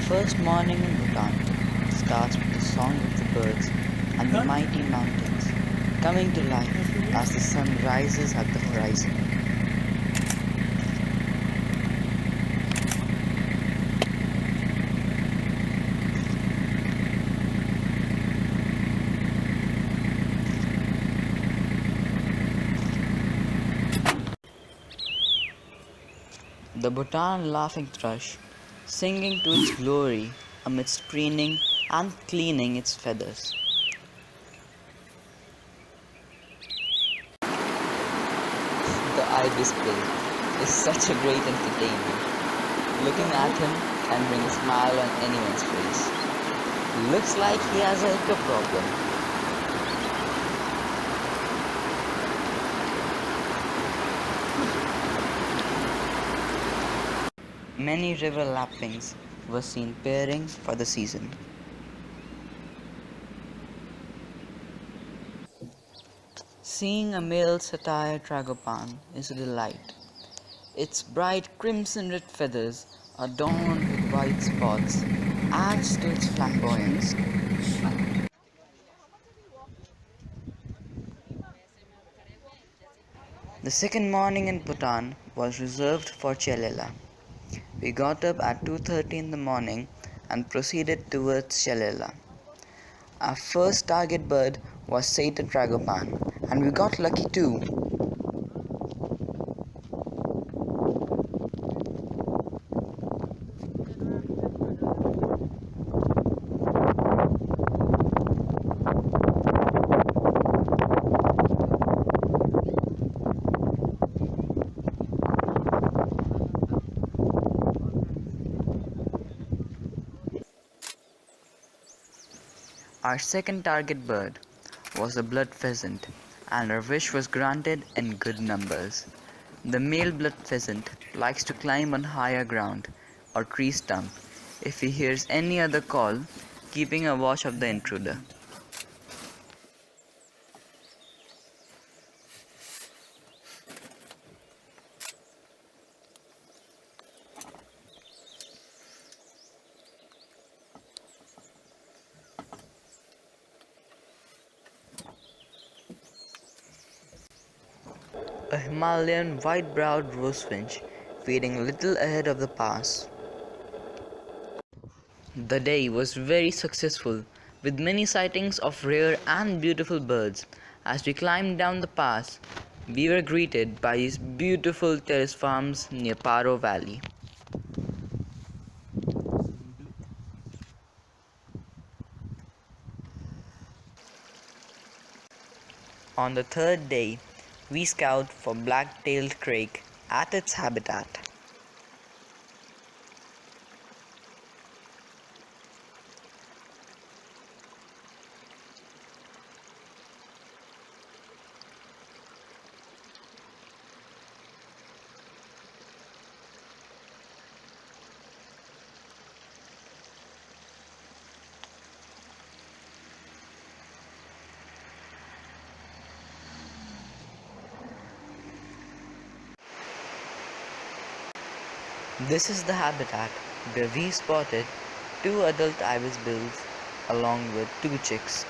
first morning in Bhutan starts with the song of the birds and the mighty mountains coming to life as the sun rises at the horizon. The Bhutan laughing thrush, singing to its glory amidst preening and cleaning its feathers. The ibis pig is such a great entertainment. Looking at him can bring a smile on anyone's face. Looks like he has a hiccup problem. Many river lapwings were seen pairing for the season. Seeing a male satyr tragopan is a delight. Its bright crimson-red feathers adorned with white spots adds to its flamboyance. The second morning in Bhutan was reserved for Chelela. We got up at 2:30 in the morning and proceeded towards Chelela. Our first target bird was Satyr tragopan, and we got lucky too. Our second target bird was a blood pheasant, and our wish was granted in good numbers. The male blood pheasant likes to climb on higher ground or tree stump if he hears any other call, keeping a watch of the intruder. A Himalayan white-browed rosefinch feeding a little ahead of the pass. The day was very successful, with many sightings of rare and beautiful birds. As we climbed down the pass, we were greeted by these beautiful terrace farms near Paro Valley. On the third day, we scout for black-tailed crake at its habitat. This is the habitat where we spotted 2 adult ibis bills along with 2 chicks.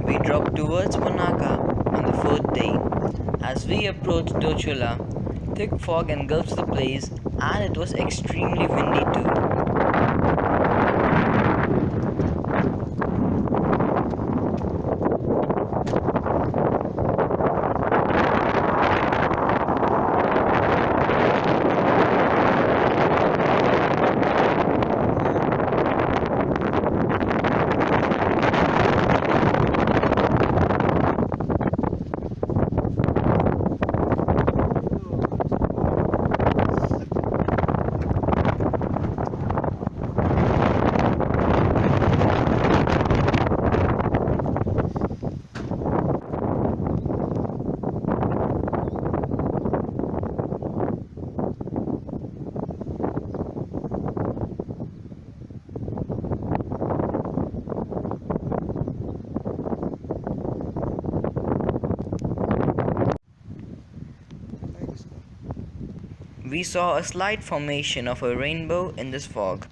We dropped towards Monaka on the 4th day. As we approached Dochula, thick fog engulfed the place and it was extremely windy too. We saw a slight formation of a rainbow in this fog.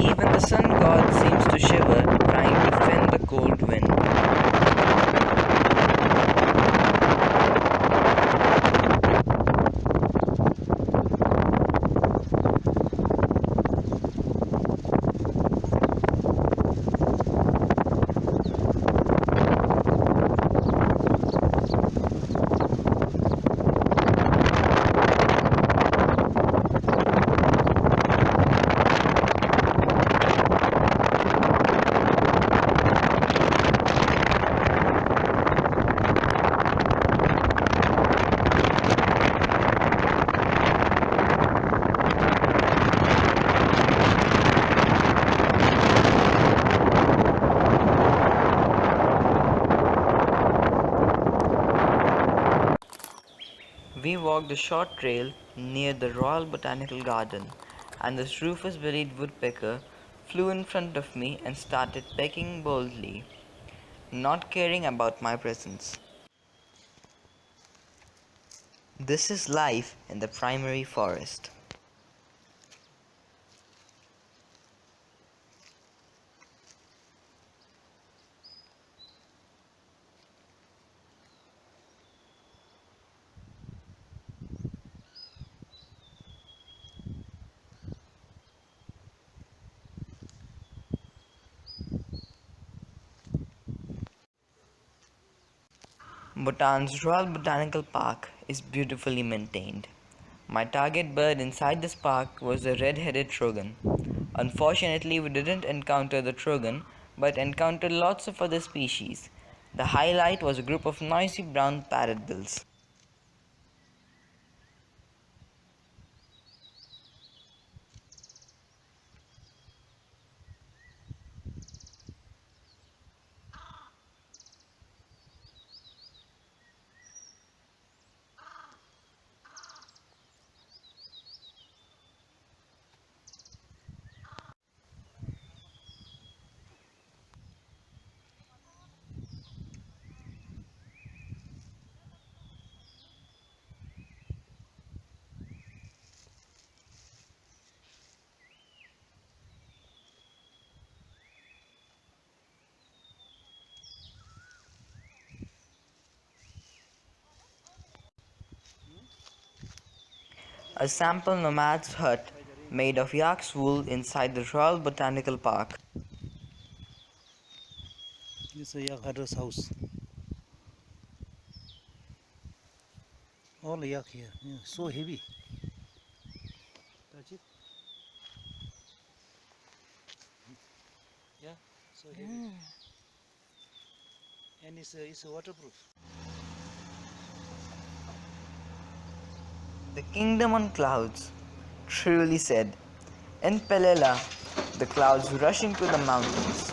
Even the sun god seems to shiver, trying to fend the cold wind. We walked a short trail near the Royal Botanical Garden, and this rufous-bellied woodpecker flew in front of me and started pecking boldly, not caring about my presence. This is life in the primary forest. Bhutan's Royal Botanical Park is beautifully maintained. My target bird inside this park was the red-headed trogon. Unfortunately, we didn't encounter the trogon, but encountered lots of other species. The highlight was a group of noisy brown parrotbills. A sample nomad's hut made of yak's wool inside the Royal Botanical Park. This is a yak herders house. All yak here. Yeah, so heavy. Touch it. Yeah, so heavy. And it's waterproof. The kingdom on clouds, truly said. In Pelela, the clouds rushing to the mountains.